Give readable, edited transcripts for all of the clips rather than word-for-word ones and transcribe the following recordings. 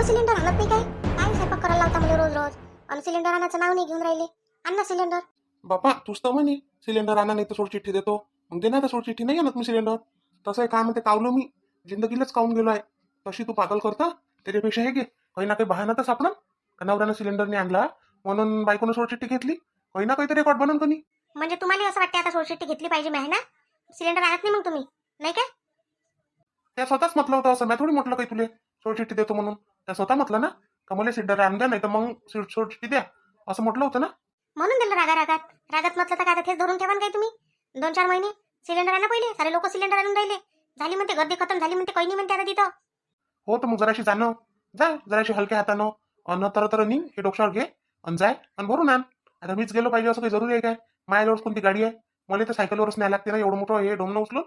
Cylinder आणत नाही काय स्वयंपाक करायला लावता मला रोज रोज. आणि सिलेंडर आणायचं नाव नाही घेऊन राहिले. आण ना सिलेंडर. बापा तूच तर म्हणे सिलेंडर आणा नाही तर सोड चिठ्ठी देतो. मग दे ना तर सोड चिठ्ठी, नाही आणत मी सिलेंडर. तसं आहे काय म्हणते, कावलो मी जिंदगीलाच काऊन गेलो आहे. तशी तू पागल करता त्याच्यापेक्षा हे घे, काही ना काही बहाना तर सापडा. नवऱ्यानं सिलेंडर नाही आणला म्हणून बायकोनं सोड चिठ्ठी घेतली, काही ना काहीतरी रेकॉर्ड बनन कोणी. म्हणजे तुम्हाला असं वाटतं आता सोडचिठ्ठी घेतली पाहिजे मी, आहे ना? सिलेंडर आणत नाही मग तुम्ही, नाही काय? त्या स्वतःच म्हटलं होतं असं, मी थोडी म्हटलं काही तुले सोड चिठ्ठी देतो म्हणून. त्या स्वतः म्हटलं ना का मला सिलेंडर आणून द्या, नाही तर मग सोड चिठ्ठी द्या, असं म्हटलं होतं ना. म्हणून दिलं रागात म्हटलं तर काय आता तेच धरून ठेवा ना काय तुम्ही. 2-4 महिने सिलेंडर आणा पहिले. सारे लोक सिलेंडर आणून राहिले. झाली म्हणते गर्दी खतम झाली म्हणते, काही नाही म्हणते आता तिथं. हो तर मग जराशी जाणं, जाय जराशी हलक्या हातानं अन्न तर निघ, हे डोक्यावर घे आणि जाय आणि भरून आण. आता मीच गेलो पाहिजे असं काही जरुरी आहे काय? माझ्याजवळ कोणती गाडी आहे? मला तर सायकलवरच न्याय लागते ना, एवढं मोठं हे डोमणं उचलून.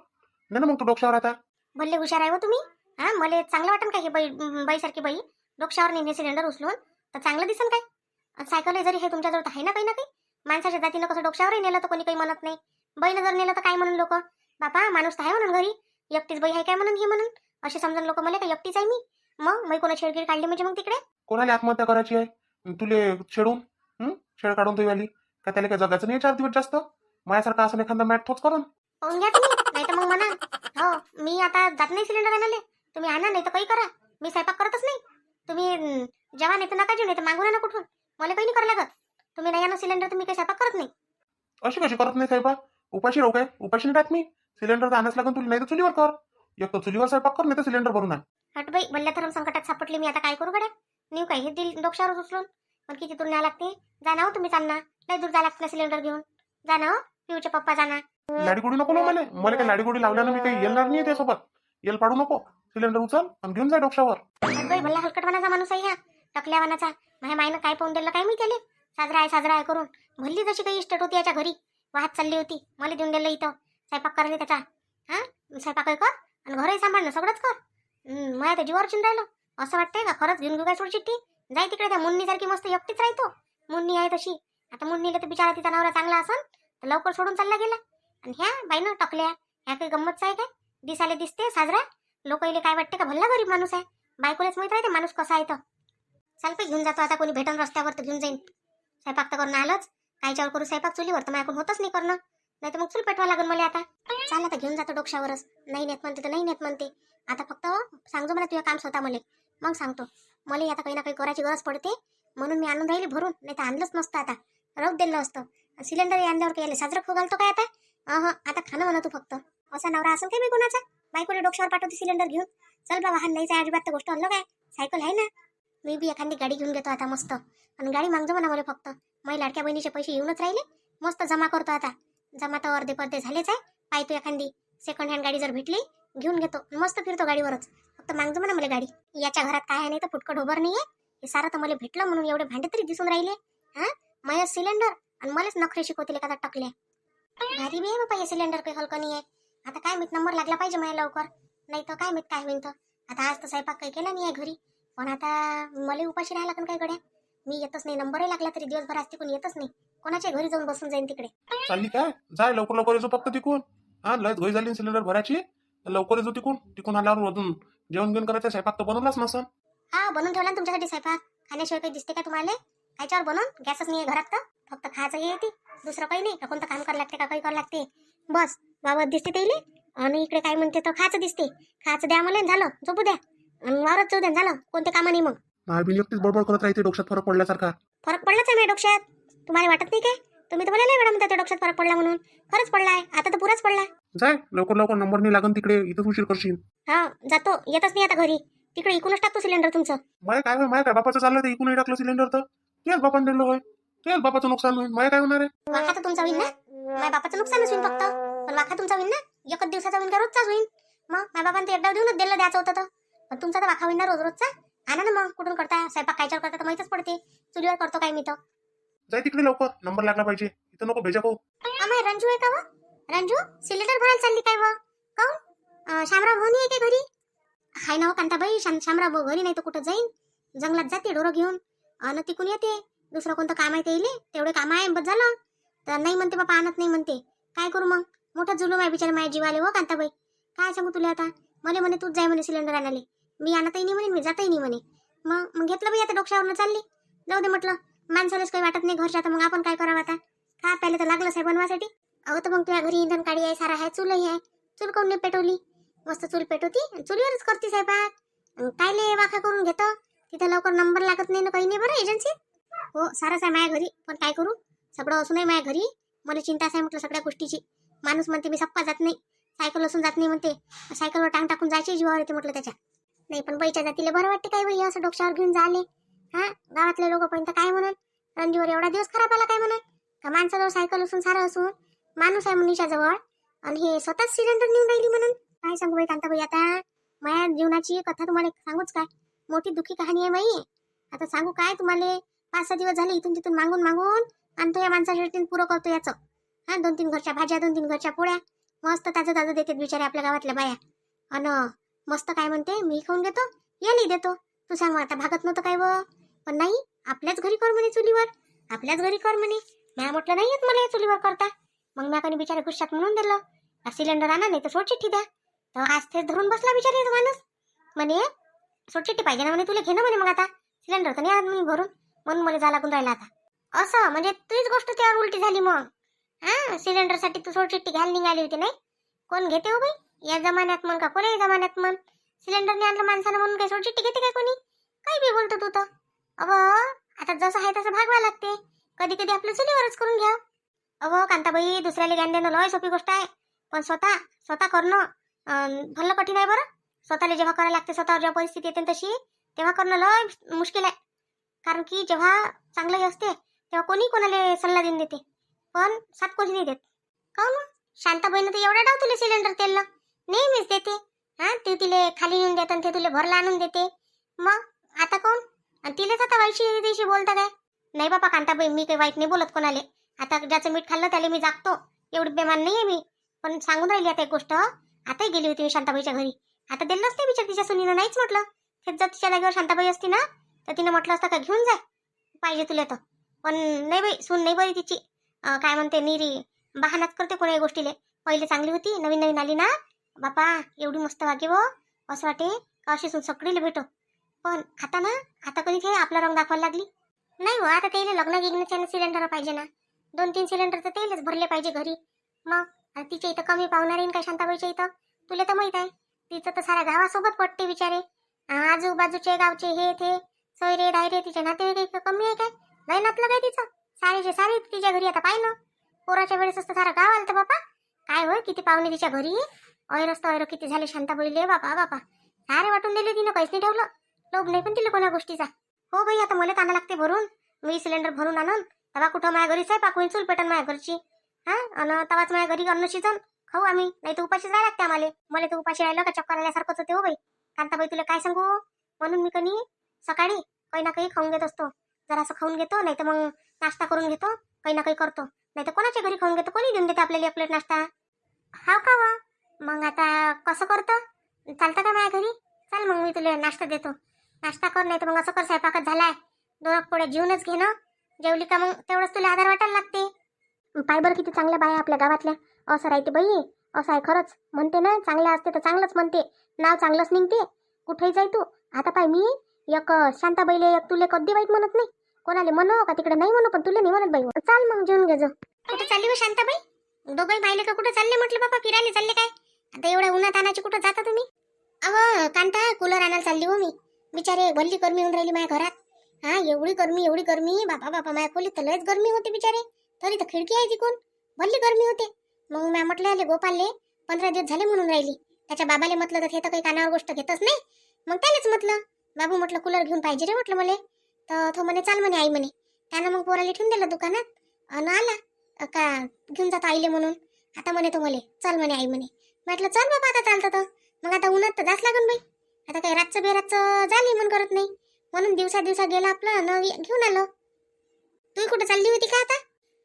नाही ना मग तू डोक्यावर आता. भल्ले हुशार आहे हो तुम्ही. हा मला चांगलं वाटन काय हे बाईसारखी बाई डोक्यावर नेहमी सिलेंडर उचलून तर चांगलं दिसन काय? सायकल जरी हे तुमच्याजवळ आहे ना काही ना काही. माणसाच्या जातीनं कसं डोक्यावरही नेलं तर कोणी काही म्हणत नाही. बाईनं जर नेलं तर काय म्हणून लोक, बापा माणूस तर आहे म्हणून घरी, एकटीच बाई आहे काय म्हणून हे म्हणून असे समजून लोक मला काय एकटीच आहे मी. मग मी कोणा छेडगीर काढली म्हणजे मग तिकडे कोणाला आत्महत्या करायची आहे तुले छेडून? छेड काढून तू आली का? त्याला काय जगायचं नाही 4 दिवस जास्त? माझ्यासारखा असं एखादा मॅट थोच करून पाहून घ्या तुम्ही, नाही तर मग म्हणा हो मी आता जात नाही सिलेंडर आणाले. तुम्ही आणा नाही तर काही करा, मी स्वयंपाक करतच नाही. तुम्ही जेव्हा नाही तर नका जेवण, नाही तर मागून आणा कुठून, मला काही नाही करायला लागत. तुम्ही नाही आणा सिलेंडर तुम्ही काही स्वयंपाक करत नाही. अशी कशी करत नाही साहेबा? उपाशी राहू काय? उपाशी नाही टाक मी. सिलेंडर तर आणायच लागेल तुला, नाही तर चुलीवर कर. एक तर चुलीवर स्वयंपाक कर, नाही तर सिलेंडर भरून आण. हट बाई, भल्ल्या धरम संकटात सापडली मी, आता काय करू गड्या? नेऊ काय हे दिल डोक्यावर उचलून? पण किती दूर न्याय लागते? जा ना हो तुम्ही, चालना लय दूर जा लागते ना सिलेंडर घेऊन. जा ना हो, पिऊचे पप्पा जाना. लाडीगोडी नको ना मला काय लाडीगोडी लावल्यानं मी काही येणार नाही त्यासोबत. येल पाडू नको. सिलेंडर उचल आणि घेऊन जा डोक्यावर. हट बाई, भल्ला हलकटवानाचा माणूस आहे ह्या, टकल्यावानाचा. माझ्या मायनं काय पाहून दिलं काय मी त्याले? साजरा आहे करून भल्ली जशी काही इस्टेट होती याच्या घरी, वाहत चालली होती, मला देऊन दिलं इथं स्वयंपाक करायला त्याचा. हा स्वयंपाकही कर आणि घरही सांभाळणं सगळंच कर. माझ्या त्या जीवावर चिन राहिलं. असं वाटतंय का खरंच घेऊन घेऊ काय सोड चिठ्ठी? जाय तिकडे, त्या मुन्नीसारखी मस्त एकटीच राहतो. मुन्नी आहे तशी. आता मुन्नीला तर बिचारा तिचा नवरा चांगला असन तर लवकर सोडून चालला गेला. आणि ह्या बाईनं टकल्या, ह्या काही गंमतच आहे काय? दिसाले दिसते साजरा, लोकाईले काय वाटते का भल्ला गरीब माणूस आहे. बायकोलेच माहित राहते माणूस कसा आहे तर. चाल पे घेऊन जातो आता, कोणी भेटन रस्त्यावर तर घेऊन जाईन. स्वयंपाक तर करणं आलंच, कायच्यावर करू स्वयंपाक? चुलीवर तर माझ्याकडून होतच नाही करणं, नाही तर मग चूल पेटवा लागेल मला आता. चाल आता घेऊन जातो डोक्यावरच. नाही नेत म्हणते तर नाही नेत म्हणते. आता फक्त सांगतो मला तुझं काम स्वतः मला, मग सांगतो. मला आता काही ना काही करायची गरज पडते म्हणून मी आणून राहिली भरून, नाही तर आणलंच नसतं. आता रोख दिलं असतं. सिलेंडर आणल्यावर काही साजरं खो घालतो काय आता? आता खाणं म्हणा तू फक्त. असा नवरा असेल काय मी कोणाचा? बायकोले डोक्यावर पाठवते सिलेंडर घेऊन. चल बा, वाहन नाहीच आहे अजिबात तर गोष्ट हल्लो काय? सायकल आहे ना, मी बी एखादी गाडी घेऊन घेतो आता मस्त. आणि गाडी मागजो म्हणा मला फक्त. माझ्या लाडक्या बहिणीचे पैसे येऊनच राहिले, मस्त जमा करतो आता. जमा तर अर्धे पर्धे झालेच आहे. पाहतो एखादी सेकंड हँड गाडी जर भेटली घेऊन घेतो, मस्त फिरतो गाडीवरच. फक्त मागजो म्हणा मला गाडी. याच्या घरात काय आहे नाही तर फुटकं ढोबर नाहीये. हे सारं तर मला भेटलं म्हणून एवढे भांडे तरी दिसून राहिले. माझ्या सिलेंडर आणि मलाच नखरे शिकवतील एखादा टकल्या. भारी बी आहे बाबा हे सिलेंडर, काही हलकं नाही आहे. आता काय मित नंबर लागला पाहिजे माझ्या लवकर, नाही तर काय मित काय होईन तर. आता आज तर स्वयंपाक काही केला नाही आहे घरी, पण आता मला उपाशी राहायला पण काय गड्या. मी येतच नाही, नंबरही लागला तरी दिवसभर आज तिकून येतच नाही. कोणाच्या घरी जाऊन बसून जाईन तिकडे. चालली काय? जाय लवकर लवकर येतो फक्त तिकून. लयच घोई झाली सिलेंडर भरायची, लवकर येतो तिकून. तिकून आल्यावर अजून जेवण घेऊन करायचं, स्वयंपाक तर बनवलाच नसन. हा बनवून ठेवला ना तुमच्यासाठी स्वयंपाक. खाण्याशिवाय काही दिसते का तुम्हाला? खायच्यावर बनवून गॅसच नाही आहे घरात तर फक्त खायचं येते, दुसरं काही नाही. का कोणतं काम करायला लागते का काही करायला लागते? बस वावत दिसते तेले, आणि इकडे काय म्हणते तर खायचं दिसते. खायचं द्या मला, झालं झोपू द्या आणि वावरत जाऊ द्या, झालं. कोणते कामं नाही मग. महाबीन एकटीच बडबड करत राहते, डोक्यात फरक पडल्यासारखा. फरक पडलाच आहे माझ्या डोक्यात, तुम्हाला वाटत नाही काय? तुम्ही तर मला लय वेळा म्हणता त्या डोक्यात फरक पडला म्हणून. खरंच पडलाय, आता तर पुराच पडला. जाय लवकर लवकर, नंबर नाही लागन तिकडे, इथंच उशीर करशील. हा जातो, येतच नाही आता घरी. तिकडे इकूनच टाकतो सिलेंडर तुमचं. माय काय बापाचं चाललं ते इकून टाकलं सिलेंडर तर तेच बापान दिलं होय, तेच बापाचं नुकसान होईल. माय काय होणार आहे? वाखा तर तुमचा होईल ना, माझ्या बापाचं नुकसानच होईल फक्त. पण वाखा तुमचा होईल ना, एकच दिवसाचा होईल का रोजचाच होईल? मग माझ्या बाबांना ते एकदा देऊनच दिलं द्यायचं होतं तर. पण तुमचा तर वाखा होईल ना रोज रोजचा. आणा ना मग, कुठून करता स्वयंपाक? कायच्यावर करता तर माहितच पडते. चुलीवर करतो काय मी तर. जाय तिकडे लवकर, नंबर लागला पाहिजे. इथं नको भेजा पाहू. आम्ही रंजू आहे का व? रंजू सिलेंडर भरायला चालली काय व? काऊन शामराव भाऊ नाही आहे काय घरी? हाय ना हो कांताबाई, शामराव भाऊ घरी नाही तर कुठं जाईन? जंगलात जाते ढोरं घेऊन आणि तिकून येते. दुसरं कोणतं काम आहे ते? तेवढे काम आहे बस झालं. तर नाही म्हणते बाबा, आणत नाही म्हणते. काय करू मग? मोठा जुलूम आहे बिचारे माझ्या जीवाले हो कांताबाई. काय सांगू तुला आता? मला म्हणे तूच जाय म्हणे सिलेंडर आणाले. मी आणतही नाही म्हणे, मी जातही नाही म्हणे. मग घेतलं बाई आता डोक्यावरनं चालली. जाऊ दे म्हटलं, माणसालाच काही वाटत नाही घरच्या, तर मग आपण काय करावं आता. खा प्यायला तर लागलंच आहे बनवासाठी. अहो तर मग तुझ्या घरी इंधन काढी आहे, सारा आहे, चूलही आहे. चूल काऊन नाही पेटवली? मस्त चूल पेटवती, चुलीवरच करते स्वयंपाक. कायले वाखा करून घेतो, तिथं लवकर नंबर लागत नाही ना, काही नाही बरं एजन्सीत. हो सारंच आहे माझ्या घरी, पण काय करू, सगळं असूनही माझ्या घरी मला चिंताच आहे म्हटलं सगळ्या गोष्टीची. माणूस म्हणते मी सप्पा जात नाही, सायकल असून जात नाही म्हणते, सायकलवर टांग टाकून जायची जीवावर येते म्हटलं त्याच्या. नाही पण बाईच्या जातीला बरं वाटते काय बाई असं डोक्यावर घेऊन झाले. हा गावातले लोक पण काय म्हणत, रणजीवर एवढा दिवस खराब आला काय म्हणत, का माणसाजवळ सायकल असून सारं असून माणूस आहे मनीषा जवळ आणि हे स्वतःच सिलेंडर नेऊन राहिली म्हणून. काय सांगू बाई कांताबाई, आता माझ्या जीवनाची कथा तुम्हाला सांगूच काय, मोठी दुःखी कहाणी आहे बाई. आता सांगू काय तुम्हाला, 5-6 दिवस झाले इथून तिथून मागून मागून आणि तो या माणसासाठी पुरं करतो याचं. हा 2-3 घरच्या भाज्या, 2-3 घरच्या पोळ्या मस्त ताजं ताजं देतात बिचारे आपल्या गावातल्या बाया. अन मस्त काय म्हणते, मी खाऊन घेतो याली देतो. तू सांग आता भागत नव्हतं काय व, पण नाही आपल्याच घरी कर म्हणे चुलीवर, आपल्याच घरी कर म्हणे. म्या म्हटलं नाही येत मला या चुलीवर करता. मग म्या कधी बिचारे खुशात म्हणून दिलं, सिलेंडर आणा नाही तर सोड चिठ्ठी द्या. तर आज तेच धरून बसला बिचारे तो माणूस, म्हणे सोड चिठ्ठी पाहिजे ना म्हणे तुला, घेणं म्हणे. मग आता सिलेंडर तर नाही आणत म्हणे भरून, म्हणून मला जा लागून राहिला आता. असं म्हणजे तुझीच गोष्ट त्यावर उलटी झाली मग. हा सिलेंडरसाठी तू सोड चिठ्ठी घ्यायला निघाली होती नाही. कोण घेते हो बाई या जमान्यात, मग का कोणाही जमान्यात मग सिलेंडरने आणलं माणसानं म्हणून काही सोड चिठ्ठी घेते काय कोणी? काही बी बोलतो तू तर. अव आता जसं आहे तसं भागवा लागते, कधी कधी आपलं चुलीवरच करून घ्या. अहो कांताबाई, दुसऱ्याला ज्ञान देणं लय सोपी गोष्ट आहे, पण स्वतः स्वतः करणं भलं कठीण आहे बरं. स्वतःला जेव्हा करायला लागते, स्वतःवर जेव्हा परिस्थिती येते तशी, तेव्हा करणं लय मुश्किल आहे. कारण की जेव्हा चांगलंही असते तेव्हा कोणी कोणाला सल्ला देऊन देते, पण साथ कोणी नाही देत. का मग शांताबाईनं तर एवढा डाव तुला सिलेंडर तेलला नेहमीच देते. हा ते तिले खाली नेऊन देतात आणि ते तुला भरला आणून देते. मग आता कोण, आणि तिलेच आता वाईटशी दिवशी बोलता काय? नाही बाबा कांताबाई, मी काही वाईट नाही बोलत कोणाले. आता ज्याचं मीठ खाल्लं त्याला मी जागतो, एवढी बेमान नाहीये मी. पण सांगून राहिली आता एक गोष्ट, आताही गेली होती मी शांताबाईच्या घरी, आता दिलंच नाही बिचार तिच्या सुनीनं, नाहीच म्हटलं. तेच जर तिच्या जागेवर शांताबाई असती ना तर तिनं म्हटलं असतं का घेऊन जाय पाहिजे तुला तर. पण नाही बाई, सून नाही बरी तिची. काय म्हणते निरी बहानाच करते कोणाही गोष्टीले. पहिले चांगली होती, नवीन नवीन आली ना बापा एवढी मस्त वागे व, असं वाटे का अशी सून सगळीले भेटो. पण आता ना, आता कधी ते आपला रंग दाखवायला लागली. नाही हो, आता त्याला लग्न गिग्नाच्या सिलेंडर पाहिजे ना, 2-3 सिलेंडर तर तेलच भरले पाहिजे घरी. मग तिच्या इथं कमी पावणार येईन काय शांताबाईच्या इथं? तुला तर माहित आहे तिचं तर साऱ्या गावासोबत पटते बिचारे. आजूबाजूचे गावचे हे ते सोयरे दायरे तिचे नातेवाईक कमी आहे काय? नाही नातलं काय तिचं, सारेचे सारे तिच्या घरी. आता पाय ना पोराच्या वेळेस असतं सारा गाव आलं तर बापा. काय होय किती पाहुणे तिच्या घरी, ऐरस्त ऐर किती झाले शांताबाईले बापा बापा. सारे वाटून दिले तिनं, काहीच नाही ठेवलं. लोभ नाही पण तिला कोणा गोष्टीचा. हो बाई आता मला तांदा लागते भरून, मी सिलेंडर भरून आणून तवा कुठं माझ्या घरीच आहे, पाकून चूल पेटन माझ्या घरची. हा अन तवाच माझ्या घरी अन्न शिजन खाऊ आम्ही, नाही तर उपाशीच राहायला लागते आम्हाला. मला तर उपाशी राहिलं का चक्कर आल्यासारखंच होते हो बाई. कांताबाई तुला काय सांगू, म्हणून मी कनी सकाळी काही ना काही खाऊन घेत असतो. जरासं खाऊन घेतो, नाही तर मग नाश्ता करून घेतो, काही ना काही करतो. नाही तर कोणाच्या घरी खाऊन घेतो, कोणी देऊन देते आपल्याला एक प्लेट नाश्ता. हाव का वा, मग आता कसं करतो, चालतं का माझ्या घरी? चाल मग मी तुला नाश्ता देतो, नाश्ता कर. नाही तर मग असं कर, स्वयंपाकच झालाय, 2 पोळ्या जेवूनच घे ना. जेवली का मग तेवढंच तुला आधार वाटायला लागते. पाय बरं किती चांगल्या बाया आपल्या गावातल्या. असं राहते बाई, असं आहे खरंच. म्हणते ना चांगल्या असते तर चांगलंच म्हणते, नाव चांगलंच निघते कुठेही जाय तू. आता पाय मी एक शांताबाईले एक तुले कधी वाईट म्हणत नाही, कोणाला म्हणू का तिकडे नाही म्हणू, पण तुला नाही म्हणत बाई. चाल मग जेवून घे जा. कुठे चालली हो शांताबाई? दोघंही पाहिले का कुठे चालले म्हटलं बाबा, फिरायला चालले काय? आता एवढ्या उन्हात आणायची कुठं जाता तुम्ही? अहो कांता, कूलर आणायला चालली हो मी. बिचारे भल्ली गरमी होऊन राहिली माझ्या घरात. हा एवढी गरमी बापा बापा, माझ्या खोलीत तर लयच गरमी होते बिचारे. तरी तर खिडकी आहे तिकून, भल्ली गरमी होते. मग मी म्हटलं आले गोपालले 15 दिवस झाले म्हणून राहिली. त्याच्या बाबाले म्हटलं तर हे तर काही कानावर गोष्ट घेतच नाही. मग त्यानेच म्हटलं बाबू म्हटलं कूलर घेऊन पाहिजे रे म्हटलं मला. तर तो म्हणे चाल म्हणे आई म्हणे. त्यानं मग पोराला ठेवून दिलं दुकानात आणि आला का घेऊन जातो आईले म्हणून. आता म्हणे तो मले चल म्हणे आई म्हणे. म्हटलं चल बाबा आता चालतं तर. मग आता उन्हात तर जाच लागन बाई. आता काही रातचं बेरातचं झाली म्हणून करत नाही, म्हणून दिवसा गेला आपलं न घेऊन आलो. तू कुठं चालली होती का आता?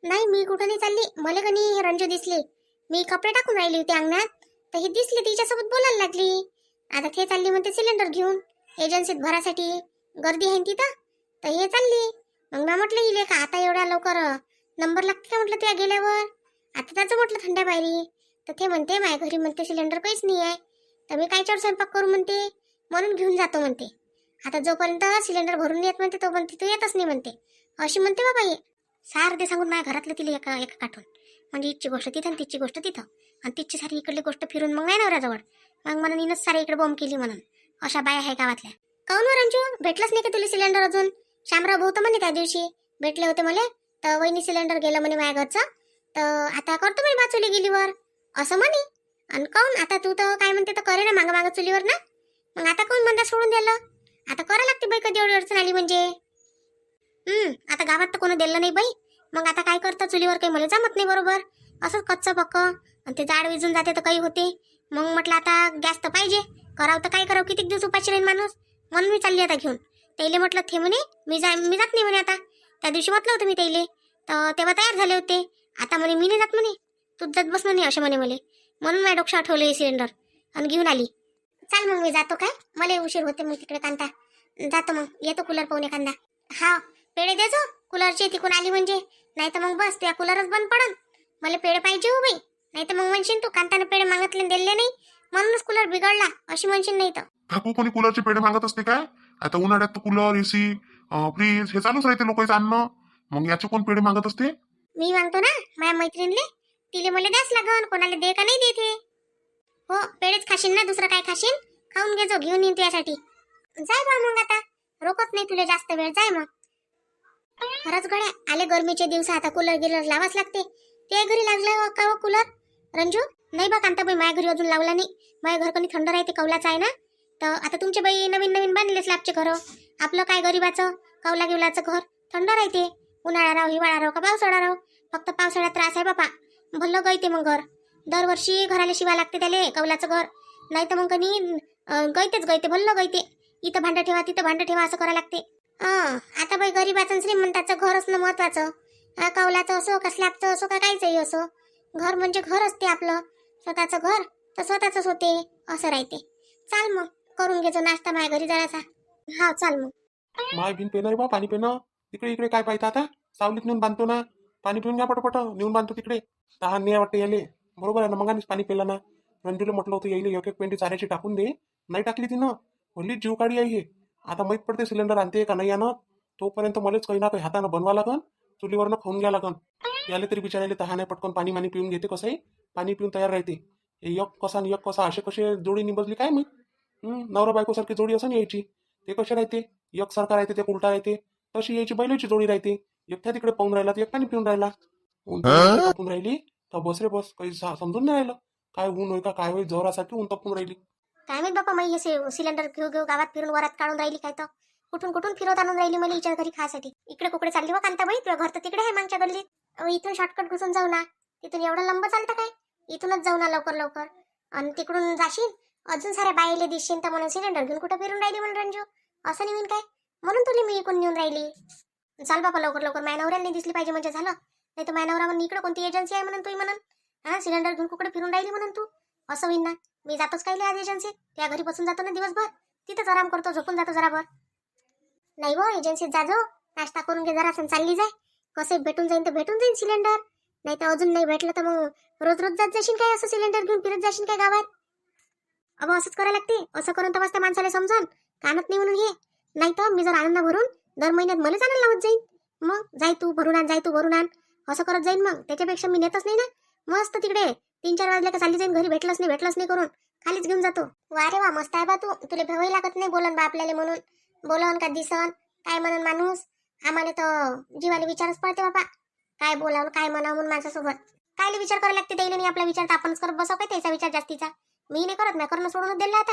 नाही मी कुठं नाही चालली, मला कणी रंजू दिसली. मी कपडे टाकून राहिली होती अंगणात, तर ही दिसली, तिच्यासोबत बोलायला लागली. आता ते चालली म्हणते सिलेंडर घेऊन एजन्सीत भरासाठी, गर्दी आहे तिथं, तर हे चालली. मग मी म्हटलं इले का आता एवढ्या लवकर नंबर लागते का म्हटलं त्या गेल्यावर. आता त्याचं म्हटलं थंड्या बाहेरी, तर ते म्हणते माझ्या घरी म्हणते सिलेंडर काहीच नाही आहे, तर मी कायच्यावर स्वयंपाक करू म्हणते, म्हणून घेऊन जातो म्हणते. आता जोपर्यंत सिलेंडर भरून येत म्हणते तोपर्यंत तू येतच नाही म्हणते, अशी म्हणते बाबा ये. सारखं सांगून माझ्या घरातलं तिला एका एका काठून, म्हणजे इथची गोष्ट तिथं आणि तिची गोष्ट तिथं, आणि तिची सारी इकडली गोष्ट फिरून मग नाही नवऱ्याजवळ. मग म्हणून हिनंच सारी इकडे बॉम्ब केली म्हणून. अशा बाया आहे गावातल्या. काऊन वर अंजू भेटलंच नाही का तुला सिलेंडर अजून? शामराव भाऊ तर म्हणे त्या दिवशी भेटले होते मला, तर वहिनी सिलेंडर गेलं म्हणे माझ्या घरचं, तर आता करतो म्हणे बा चुली गेलीवर असं म्हणे. आणि काऊन आता तू तर काय म्हणते तर करे ना मागं मागं चुलीवर ना, मग आता काऊन म्हणता सोडून दिलं? आता करा लागते बाई कधी एवढी अडचण आली म्हणजे. आता गावात तर कोणी दिलं नाही बाई, मग आता काय करता चुलीवर काही मला जमत नाही बरोबर, असंच कच्चं पक्क, आणि ते जाड विजून जाते तर काही होते. मग म्हटलं आता गॅस तर पाहिजे, करावं तर काय करावं, किती दिवस उपाशी राहील माणूस. म्हणून मी चालली आता घेऊन. त्याला म्हटलं थे म्हणे मी जात नाही म्हणे. आता त्या दिवशी म्हटलं होतं मी त्याले, तर तेव्हा तयार झाले होते. आता म्हणे मी नाही जात म्हणे, तूच जात बस म्हणे असे म्हणे मला. म्हणून माझ्या डोक्यात आठवलं हे सिलेंडर आणि घेऊन आली. चाल मग मी जातो, काय मला उशीर होते मग तिकडे कांता. जातो मग, येतो कूलर पाहून एखादा. हा पेढे देजो कूलरचे तिकून आली म्हणजे, नाही तर मग बस तुझ्या कूलरच बंद पडन. मला पेढे पाहिजे हो बाई, नाही तर मग म्हणशील तू कांताने पेढे मागितले दिले नाही म्हणूनच कूलर बिघडला अशी म्हणशील. नाही तर काकू कोणी कूलरचे पेढे मागत असते काय? आता उन्हाळ्यात कूलर, एसी, फ्रीज हे चालूच राहते लोकांचं आणणं, मग याचे कोण पेढे मागत असते? मी मागतो ना माझ्या मैत्रिणीले, तिले मला द्यास लागन, कोणाला दे का नाही देते. हो पेढेच खाशील ना, दुसरं काय खाशील? खाऊन घे जो, घेऊन येईन तुझ्यासाठी. जाय बा मग, आता रोकत नाही तुला जास्त वेळ, जाय मग. खरंच गड्या आले गरमीचे दिवस, आता कूलर गिलर लावाच लागते. ते घरी लागलं का हो कूलर रंजू? नाही बा कांताबाई माझ्या घरी अजून लावला नाही. माझ्या घर कधी थंड राहते, कौलाचं आहे ना. तर आता तुमचे बाई नवीन नवीन बांधले स्लॅबचे घर, आपलं काय गरीबाचं कौला गिवलाचं घर थंड राहते. उन्हाळा राहो, हिवाळा राहो का पावसाळा राहो, फक्त पावसाळ्यात त्रास आहे बापा. भल्लं गळते मग घर, दरवर्षी घराला शिवा लागते त्याले कौलाचं घर. नाही तर मग कधी गळतेच गळते, भल्लं गळते. इथं भांडं ठेवा तिथं भांडं ठेवा असं करावं लागते. आता बाई गरीबाचं श्रीमंताचं घर असणं महत्वाचं. कौलाचं असो का स्लॅबचं असो का काहीचंही असो, घर म्हणजे घर असते आपलं. स्वतःचं घर तर स्वतःच होते, असं राहते. चाल मग करून घेतो नाश्ता माझ्या घरी जरासा. हा चाल मग. माय बिन पेन रे बा, पाणी पेनं. तिकडे इकडे काय पाहिजे आता, सावलीत नेऊन बांधतो ना. पाणी पिऊन घ्या पटपट, नेऊन बांधतो तिकडे. तहान नाही वाटते याले, बरोबर आहे ना. मग पाणी पिला ना. रंजूला म्हटलं होतं यायले एक एक पेंडी चाऱ्याची टाकून दे, नाही टाकली तिनं. भल्ली जीव काढी आहे हे. आता माहीत पडते सिलेंडर आणते का नाही आणत, तोपर्यंत मलाच काही ना काही हातानं बनवा लागन, चुलीवरनं खाऊन घ्या लागन. याले तरी बिचारायला तहान आहे, पटकन पाणी मानी पिऊन घेते. कसंही पाणी पिऊन तयार राहते. एक कसा आणि एक कसा असे कसे जोडी निबजली काय मग. नवरा बायको सारखी जोडी असं यायची, ते कसे राहते एक सारखा राहते, ते उलटा राहते. तशी यायची बैलाची जोडी राहते. एकट्या तिकडे पाहून राहिला तर एक पाणी पिऊन राहिला. ऊन तापून राहिली तर बस रे बस, काही समजून नाही राहिलं काय ऊन होय का काय होय, जोरासाठी ऊन तापून राहिली. काय माहित बापा, मी हे सिलेंडर घेऊ घेऊ गावात फिरून वरात काढून राहिली काय, तर कुठून कुठून फिरत आणून राहिली मला हिच्या घरी खासाठी. इकडे कुकडे चालली व कांताबाई, तुझ्या घर तर तिकडे आहे मागच्या गल्लीत. इथून शॉर्टकट घुसून जाऊ ना, तिथून एवढं लंब चालतं काय, इथूनच जाऊ ना लवकर लवकर. आणि तिकडून जाशील अजून साऱ्या बाईले दिसशील तर म्हणून सिलेंडर घेऊन कुठं फिरून राहिली म्हणून रंजू, असं नाही काय म्हणून तुला मी इकडून नेऊन राहिली. चाल बापा लवकर लवकर, माझ्या नवऱ्याला नाही दिसली पाहिजे म्हणजे झालं. नाही तर माझ्या नवरा म्हणून इकडे कोणती एजन्सी आहे म्हणून तू म्हणून, हा सिलेंडर घेऊन कुकडे फिरून राहिली म्हणून तू, असं होईन ना. मी जातोच काय आज एजन्सीत, त्या घरी बसून जातो ना दिवसभर, तिथंच आराम करतो, झोपून जातो जराभर. नाही हो एजन्सीत जाजो, नाश्ता करून घे जरा, चालली जाय. कसं भेटून जाईन तर भेटून जाईन सिलेंडर, नाही तर अजून नाही भेटलं तर मग रोज रोज जात जाशील काय, असं सिलेंडर घेऊन फिरत जाशील काय गावात. अहो असंच करायला लागते, असं करून तर वाजता माणसाला समजून कानात नाही म्हणून हे. नाही तर मी जर आनंद भरून दर महिन्यात मला आणायला लावत जाईन. मग जाय तू भरून आण, जाय तू भरून आण, असं करत जाईन. मग त्याच्यापेक्षा मी नेतच नाही ना, मस्त तिकडे 3-4 वाजले का चालली जाईन घरी, भेटलंच नाही करून खालीच घेऊन जातो. वा रे वा, मस्त आहे बा तू, तुला भेवाही लागत नाही बोलन बा आपल्याला म्हणून. बोलन का दिसन काय म्हणून माणूस, आम्हाला तर जीवाला विचारच पडते बाबा, काय बोलावं काय म्हणावं म्हणून माणसासोबत. कायले विचार करायला लागते, त्याला नाही आपला विचार तर आपणच करत बसाव काय त्याचा विचार जास्तीचा. मी नाही करत, मी करणं सोडूनच दिलं आता.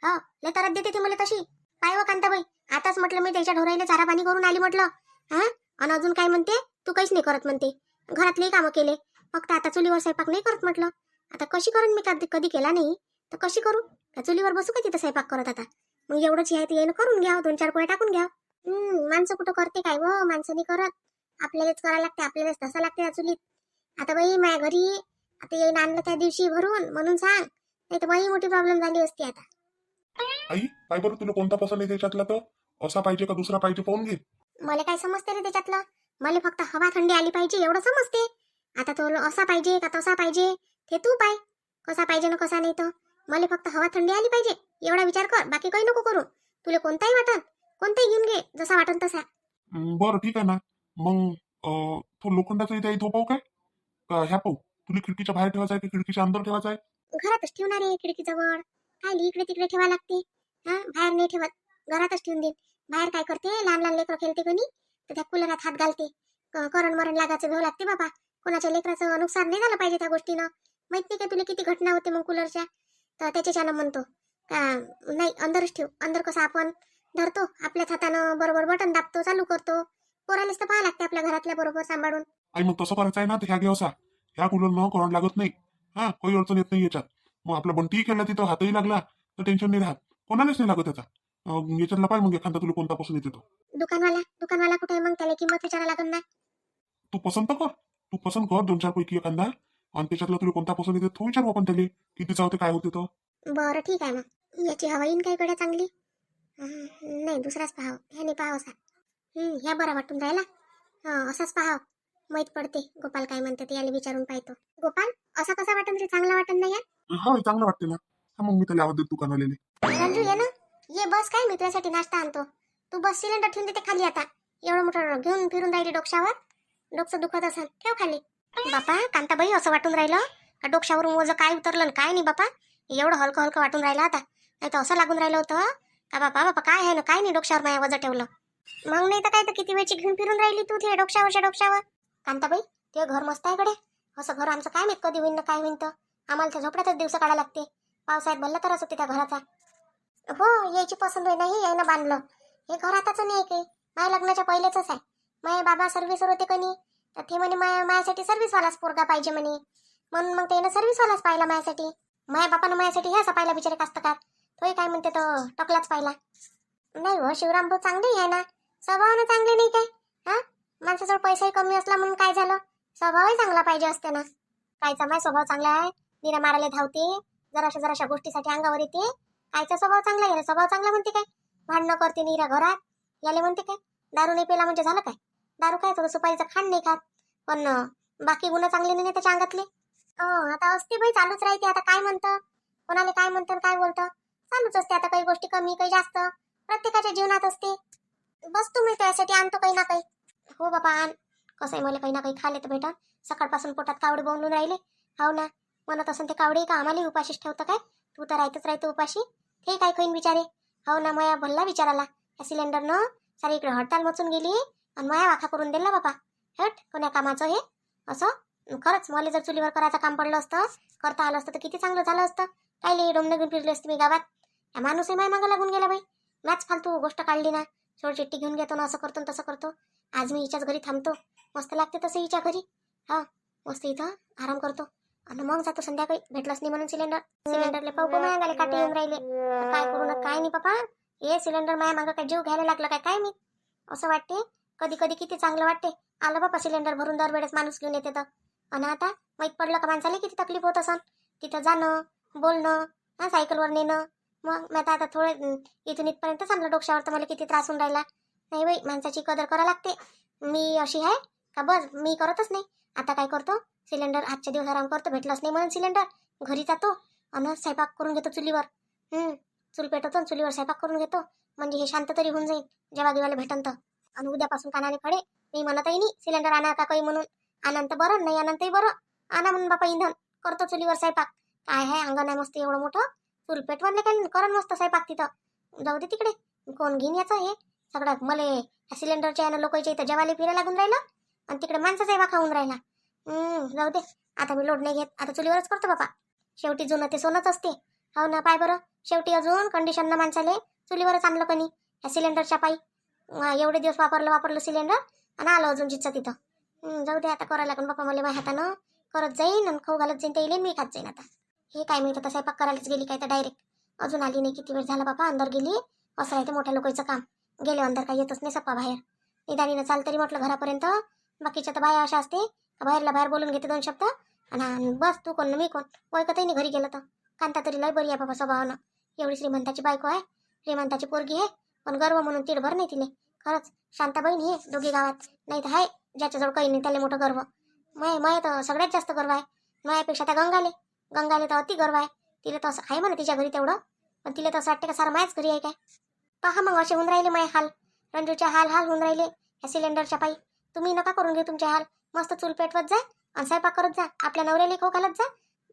हो लय तरच देते ती मला तशी. काय व कांताबाई, आताच म्हटलं मी त्याच्या ढोराईला चारा पाणी करून आली म्हटलं. हा आणि अजून काय म्हणते, तू काहीच नाही करत म्हणते, घरातलेही कामं केले, फक्त आता चुलीवर स्वयंपाक नाही करत म्हटलं. आता कशी करून, मी कधी केला नाही तर कशी करू, त्या चुलीवर बसू का तिथं स्वयंपाक करत. आता मग एवढंच आहे ते करून घ्या, 2-4 पोळ्या टाकून घ्या. माणसं कुठं करते काय व, माणसं नाही करत, आपल्यालाच करायला लागते, आपल्यालाच तसं लागते त्या चुलीत. आता बाई माझ्या घरी आता येईन आणलं त्या दिवशी भरून म्हणून सांग, नाही तर बाई मोठी प्रॉब्लेम झाली असती आता. आई काय बरं, तुला कोणता पसंत आहे त्याच्यातला, तर असा पाहिजे का दुसरा पाहिजे पाहून घे. मला काय समजते रे त्याच्यातलं, मला फक्त हवा थंडी आली पाहिजे एवढं समजते. आता तो असा पाहिजे का तसा पाहिजे ते तू पाय, कसा पाहिजे ना कसा नाही. तर मला फक्त हवा थंडी आली पाहिजे एवढा विचार कर, बाकी काही नको करू. तुला कोणताही वाटत कोणताही घेऊन घे, जसा वाटन तसा. बरं ठीक आहे ना. मग तो लोखंडाचा इथे तो पाहू काय का ह्या पाहू? तुला खिडकीच्या बाहेर ठेवायचा आहे की खिडकीच्या अंदर ठेवायचा आहे? घरातच ठेवणार आहे खिडकीजवळ. काय इकडे तिकडे ठेवा लागते. हा, बाहेर नाही ठेवत, घरातच ठेवून देईन. बाहेर काय करते, लहान लहान लेकरं खेळते कोणी, तर त्या कुलरात हात घालते. करण मरण लागायचं भेव लागते बाबा. कोणाच्या लेकराचं नुकसान नाही झालं पाहिजे त्या गोष्टीनं. माहित नाही का तुला किती घटना होते मग कूलरच्या. तर त्याच्याच्यानं म्हणतो का नाही, अंदरच ठेव. अंदर कसं आपण धरतो आपल्याच हातानं, बरोबर बटन दाबतो, चालू करतो. पोरालेच तर पाहा लागते आपल्या घरातल्या बरोबर सांभाळून. आई मग तसं करायचं आहे ना तर ह्या घे असा. ह्या कूलरनं करंट लागत नाही. हा, काही अडचण येत नाही याच्यात. मग आपला बंटीही केला तिथं हातही लागला तर टेन्शन नाही राहत. कोणालाच नाही लागत त्याचा. याच्यातला पाय मग एखादा तुला कोणता पसंत येते तो. दुकानवाला कुठे आहे मग, त्याला किंमत विचारायला लागेल ना. तू पसंत कर. तू पसंत कर 2-4 पैकी एखादा. आणि त्याच्यातला तुला कोणता पसंत येते तो विचारू आपण त्याला. कितीचा होते काय होते तो. बरं ठीक आहे मग. याची हवा येईन काय गड्या चांगली. नाही, दुसराच पाहाव, ह्याने पाहाव असा. ह्या बरा वाटून राहिला. असाच पाहाव, माहित पडते. गोपाल काय म्हणते ते याला विचारून पाहतो. गोपाल, असा कसा वाटन रे, चांगला वाटन नाही यार? हा चांगलं वाटते ना. हा मग मी त्याला आवाज देतो दुकानवाल्याला. रंजू ये ना, ये बस, काय मी तुझ्यासाठी नाश्ता आणतो. तू बस, सिलेंडर ठेवून देते खाली आता. एवढं मोठं घेऊन फिरून राहिली डोक्यावर. डोकं दुखत असेल, ठेव खाली. बापा कांताबाई, असं वाटून राहिलं का डोक्यावरून ओझं काय उतरलं काय नाही बापा. एवढं हलकं हलकं वाटून राहिलं आता. नाही तर असं लागून राहिलं होतं का बापा बापा काय आहे ना, काय नाही डोक्यावर माझ्या वजन ठेवलं. मग नाही तर काय, तर किती वेळची घेऊन फिरून राहिली तू ते डोक्यावर. कांताबाई, ते घर मस्त आहे कडे. असं घर आमचं काय माहित कधी होईन ना काय होईन तर. आम्हाला त्या झोपड्यातच दिवस काढायला लागते. पावसाळ्यात भरला तरच होते त्या घराचा. हो, याची पसंत आहे नाही, यायनं बांधलं. हे घर आताच नाही की माझ्या लग्नाच्या पहिलेच आहे. माझे बाबा सर्व्हिसवर होते कणी, तर ते म्हणे माझ्यासाठी सर्व्हिसवालाच पोरगा पाहिजे म्हणे. म्हणून मग त्यानं सर्व्हिसवालाच पाहिला माझ्यासाठी. माझ्या बापानं माझ्यासाठी ह्याचा पाहिला बिचारे कास्तकार. तोही काय म्हणते तर टकलाच पाहिला. नाही हो, शिवराम भाऊ चांगले आहे ना, स्वभावानं चांगले नाही काय. हा, माणसाजवळ पैसाही कमी असला म्हणून काय झालं, स्वभावही चांगला पाहिजे असते ना. कायचा माझा स्वभाव चांगला आहे, निरा मारायला धावते, जराशा गोष्टीसाठी अंगावर येते. कायचा स्वभाव चांगला आहे, स्वभाव चांगला म्हणते काय. भांडणं करते निरा घरात, याले म्हणते काय दारू नाही पेला म्हणजे झालं काय. दारू काय तर सुपारीचं खाण नाही खात, पण बाकी गुन्हा चांगले नाही त्याच्या अंगातले. आता असते बाई, चालूच राहते. आता काय म्हणतं, कोणाला काय म्हणतं काय बोलतं, चालूच असते. आता काही गोष्टी कमी काही जास्त प्रत्येकाच्या जीवनात असते. बस तुम्ही त्यासाठी आणतो काही ना काही. हो बाबा आण. कसंही मला काही ना काही खाले तर भेटा. सकाळपासून पोटात कावडे बनवून राहिले. हो ना, म्हणत असं ते कावडे का आम्हाला उपाशीच ठेवतं काय. तू तर राहतं उपाशी, ते काय खाईन बिचारे. हो ना, माया भल्ला विचाराला त्या सिलेंडरनं सारी इकडे हडताल मचून गेली आणि माया वाखा करून दिला बाबा. हट, कोण्या कामाचं हे असं. खरंच मला जर चुलीवर करायचं काम पडलं असतं, करता आलं असतं तर किती चांगलं झालं असतं. काय डोमणं घेऊन फिरले असते मी गावात. या माणूसही माय मागं लागून गेला बाई. मॅच फालतू गोष्ट काढली ना. चिठ्ठी घेऊन घेतो ना, असं करतो तसं करतो. आज मी हिच्याच घरी थांबतो, मस्त लागते तसं हिच्या घरी. हा, मस्त इथं आराम करतो आणि मग जातो संध्याकाळी. भेटलंच नाही म्हणून सिलेंडरले पाहू माया गाले काटे येऊन राहिले. काय करू ना काय नाही बापा. हे सिलेंडर माया मागं काय जीव घ्यायला लागलं काय मी. असं वाटते कधी कधी किती चांगलं वाटते. आलं बापा सिलेंडर भरून दरवेळेस माणूस घेऊन येते तर. आणि आता माहीत पडलं का माणसाला किती तकलीफ होत असन. तिथं जाणं, बोलणं, हा, सायकलवर नेणं. मग मी आता थोडं इथून इथपर्यंत चांगलं डोक्यावर, तर मला किती त्रास होऊन राहिला. नाही बाई, माणसाची कदर करायला लागते. मी अशी आहे का बस मी करतच नाही. आता काय करतो, सिलेंडर आजच्या दिवस आराम करतो, भेटलंच नाही म्हणून सिलेंडर घरी जातो आणि स्वयंपाक करून घेतो चुलीवर. चूल पेटवतो आणि चुलीवर स्वयंपाक करून घेतो. म्हणजे हे शांत तरी होऊन जाईल जेव्हा दिवाला भेटन तर. आणि उद्यापासून कानाने खडे मी म्हणतही नाही सिलेंडर आणा का काही म्हणून. आनंद बरं, नाही आनंदही बरं. आणा म्हणून बापा इंधन, करतो चुलीवर स्वयंपाक. काय आहे, अंगण आहे मस्त एवढं मोठं. चूल पेटवले काय करण मस्त स्वयंपाक तिथं. जाऊ दे तिकडे, कोण घेईन याचं हे सगळं. मले सिलेंडरच्या यानं लोकांच्या इथं जेवायला फिरायला लागून राहिलं आणि तिकडे माणसाचा एवा खाऊन राहिला. जाऊ दे, आता मी लोड नाही घेत. आता चुलीवरच करतो बापा. शेवटी जुनं ते सोनच असते. हो ना, पाय बरं, शेवटी अजून कंडिशननं माणसाले चुलीवरच आणलं कनी ह्या सिलेंडरच्या पायी. एवढे दिवस वापरलं सिलेंडर आणि आलं अजून जिथचं तिथं. जाऊ दे, आता करायला लागून बापा मला माझ्या हातानं करत जाईन आणि खाऊ घालत जाईन ते येईल, मी खात जाईन आता. हे काय मी तर स्वयंपाक करायलाच गेली काय तर डायरेक्ट अजून आली नाही. किती वेळ झाला बापा, अंदर गेली. असं आहे ते मोठ्या लोकांचं काम. गेले अंदर काही येतच नाही सप्पा बाहेर. निदानीनं चाल तरी म्हटलं घरापर्यंत. बाकीच्या तर बाया अशा असते का बाहेरला बाहेर बोलून घेते 2 शब्द आणि बस तू कोण मी कोण ओळखतही नाही घरी गेलं तर. कांता तरी लय बरी आहे बाबा स्वभावानं. एवढी श्रीमंताची बायको आहे, श्रीमंताची पोरगी आहे, पण गर्व म्हणून तिडभर नाही तिले. खरंच शांताबाई हे दोघी गावात नाही तर आहे ज्याच्याजवळ काही नाही त्याला मोठं गर्व. मय तर सगळ्यात जास्त गर्व आहे मायापेक्षा त्या गंगाले तर अति गर्व आहे. तिला तर असं आहे म्हणा तिच्या घरी तेवढं, पण तिला तर असं वाटतं का सारं मायाच घरी आहे काय. पहा मग असे होऊन राहिले माझे हाल. रंजूचे हाल होऊन राहिले ह्या सिलेंडरच्या पायी. तुम्ही नका करून घेऊ तुमचे हाल. मस्त चूल पेटवत जा आणि स्वयंपाक करत जा. आपल्या नवऱ्याला खाऊ घालत जा,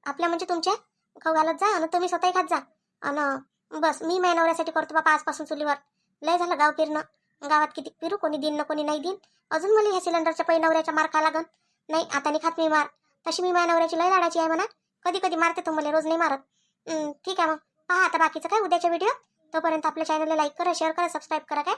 आपल्या म्हणजे तुमच्या खाऊ घालत जा आणि तुम्ही स्वतःही खात जा. आणि बस मी माझ्या नवऱ्यासाठी करतो बापा आजपासून चुलीवर. लय झालं गाव फिरणं. गावात किती फिरू, कोणी दिन ना कोणी नाही दिन. अजून मला ह्या सिलेंडरच्या पायी नवऱ्याच्या मार खा लागन. नाही आता नाही खात मी मार. तशी मी माझ्या नवऱ्याची लय लाडाची आहे म्हणा. कधी कधी मारते तो मला, रोज नाही मारत. ठीक आहे मग पहा आता बाकीचं काय उद्याच्या व्हिडिओ. तोपर्यंत आपल्या चॅनलला लाईक करा, शेअर करा, सबस्क्राईब करा काय.